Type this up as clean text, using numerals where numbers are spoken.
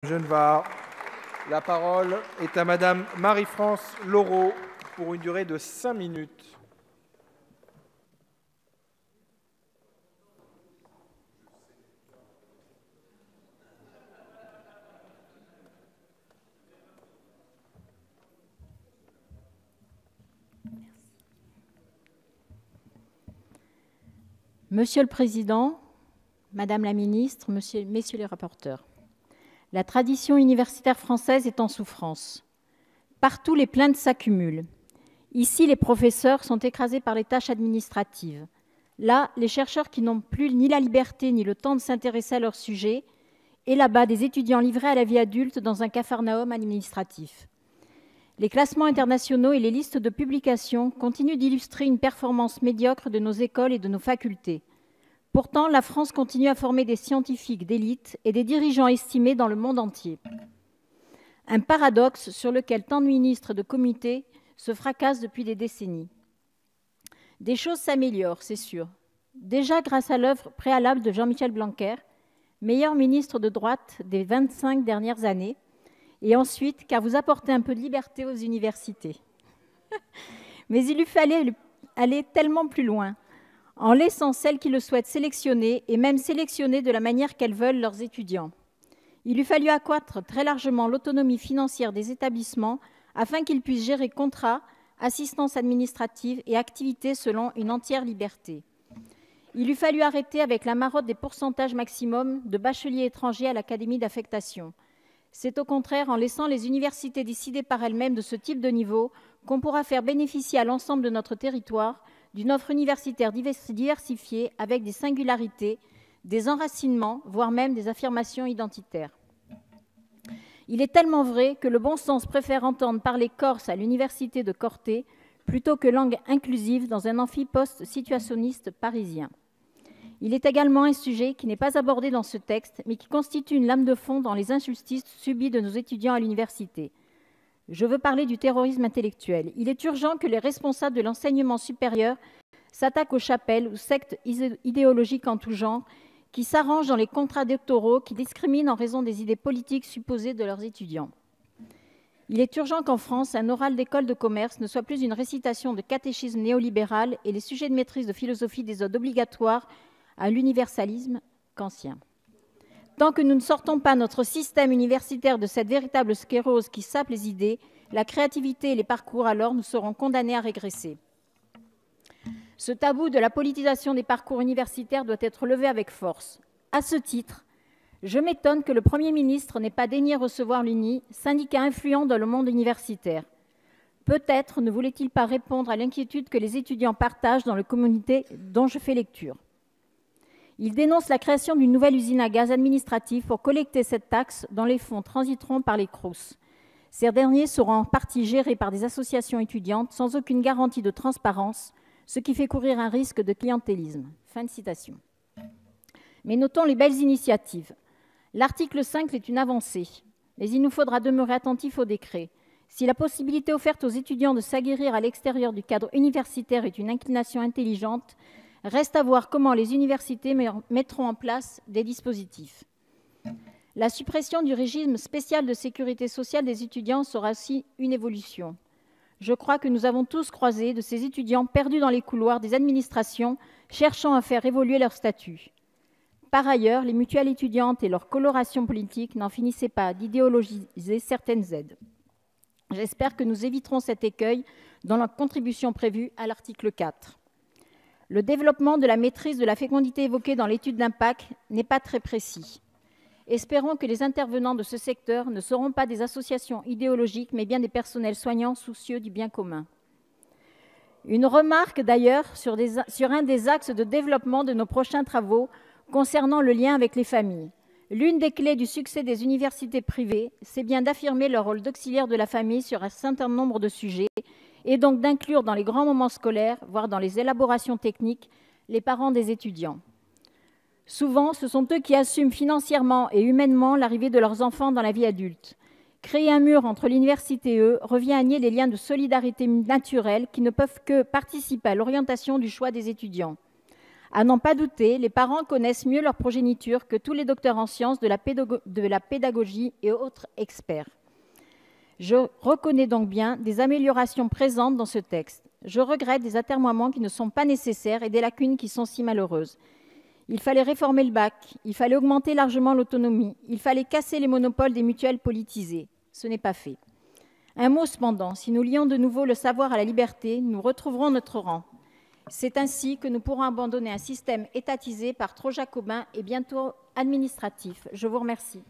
Genevard. La parole est à Madame Marie-France Laureau pour une durée de 5 minutes. Monsieur le Président, Madame la Ministre, Messieurs les rapporteurs, la tradition universitaire française est en souffrance. Partout, les plaintes s'accumulent. Ici, les professeurs sont écrasés par les tâches administratives. Là, les chercheurs qui n'ont plus ni la liberté ni le temps de s'intéresser à leur sujet. Et là-bas, des étudiants livrés à la vie adulte dans un capharnaüm administratif. Les classements internationaux et les listes de publications continuent d'illustrer une performance médiocre de nos écoles et de nos facultés. Pourtant, la France continue à former des scientifiques d'élite et des dirigeants estimés dans le monde entier. Un paradoxe sur lequel tant de ministres et de comités se fracassent depuis des décennies. Des choses s'améliorent, c'est sûr. Déjà grâce à l'œuvre préalable de Jean-Michel Blanquer, meilleur ministre de droite des 25 dernières années, et ensuite car vous apportez un peu de liberté aux universités. Mais il lui fallait aller tellement plus loin, en laissant celles qui le souhaitent sélectionner, et même sélectionner de la manière qu'elles veulent leurs étudiants. Il lui fallut accroître très largement l'autonomie financière des établissements afin qu'ils puissent gérer contrats, assistance administrative et activités selon une entière liberté. Il lui fallut arrêter avec la marotte des pourcentages maximum de bacheliers étrangers à l'académie d'affectation. C'est au contraire en laissant les universités décider par elles-mêmes de ce type de niveau qu'on pourra faire bénéficier à l'ensemble de notre territoire d'une offre universitaire diversifiée avec des singularités, des enracinements, voire même des affirmations identitaires. Il est tellement vrai que le bon sens préfère entendre parler corse à l'université de Corté plutôt que langue inclusive dans un amphi post-situationniste parisien. Il est également un sujet qui n'est pas abordé dans ce texte, mais qui constitue une lame de fond dans les injustices subies de nos étudiants à l'université. Je veux parler du terrorisme intellectuel. Il est urgent que les responsables de l'enseignement supérieur s'attaquent aux chapelles ou sectes idéologiques en tout genre, qui s'arrangent dans les contrats doctoraux, qui discriminent en raison des idées politiques supposées de leurs étudiants. Il est urgent qu'en France, un oral d'école de commerce ne soit plus une récitation de catéchisme néolibéral et les sujets de maîtrise de philosophie des odes obligatoires à l'universalisme kantien. Tant que nous ne sortons pas notre système universitaire de cette véritable sclérose qui sape les idées, la créativité et les parcours, alors nous serons condamnés à régresser. Ce tabou de la politisation des parcours universitaires doit être levé avec force. À ce titre, je m'étonne que le Premier ministre n'ait pas daigné recevoir l'UNI, syndicat influent dans le monde universitaire. Peut-être ne voulait-il pas répondre à l'inquiétude que les étudiants partagent dans le communiqué dont je fais lecture. Il dénonce la création d'une nouvelle usine à gaz administrative pour collecter cette taxe dont les fonds transiteront par les Crous. Ces derniers seront en partie gérés par des associations étudiantes sans aucune garantie de transparence, ce qui fait courir un risque de clientélisme. Fin de citation. Mais notons les belles initiatives. L'article 5 est une avancée, mais il nous faudra demeurer attentifs au décret. Si la possibilité offerte aux étudiants de s'aguerrir à l'extérieur du cadre universitaire est une inclination intelligente, reste à voir comment les universités mettront en place des dispositifs. La suppression du régime spécial de sécurité sociale des étudiants sera aussi une évolution. Je crois que nous avons tous croisé de ces étudiants perdus dans les couloirs des administrations, cherchant à faire évoluer leur statut. Par ailleurs, les mutuelles étudiantes et leur coloration politique n'en finissaient pas d'idéologiser certaines aides. J'espère que nous éviterons cet écueil dans la contribution prévue à l'article 4. Le développement de la maîtrise de la fécondité évoquée dans l'étude d'impact n'est pas très précis. Espérons que les intervenants de ce secteur ne seront pas des associations idéologiques, mais bien des personnels soignants soucieux du bien commun. Une remarque d'ailleurs sur un des axes de développement de nos prochains travaux concernant le lien avec les familles. L'une des clés du succès des universités privées, c'est bien d'affirmer leur rôle d'auxiliaire de la famille sur un certain nombre de sujets, et donc d'inclure dans les grands moments scolaires, voire dans les élaborations techniques, les parents des étudiants. Souvent, ce sont eux qui assument financièrement et humainement l'arrivée de leurs enfants dans la vie adulte. Créer un mur entre l'université et eux revient à nier les liens de solidarité naturels qui ne peuvent que participer à l'orientation du choix des étudiants. À n'en pas douter, les parents connaissent mieux leur progéniture que tous les docteurs en sciences de la pédagogie et autres experts. Je reconnais donc bien des améliorations présentes dans ce texte. Je regrette des atermoiements qui ne sont pas nécessaires et des lacunes qui sont si malheureuses. Il fallait réformer le bac, il fallait augmenter largement l'autonomie, il fallait casser les monopoles des mutuelles politisées. Ce n'est pas fait. Un mot cependant, si nous lions de nouveau le savoir à la liberté, nous retrouverons notre rang. C'est ainsi que nous pourrons abandonner un système étatisé par trop jacobin et bientôt administratif. Je vous remercie.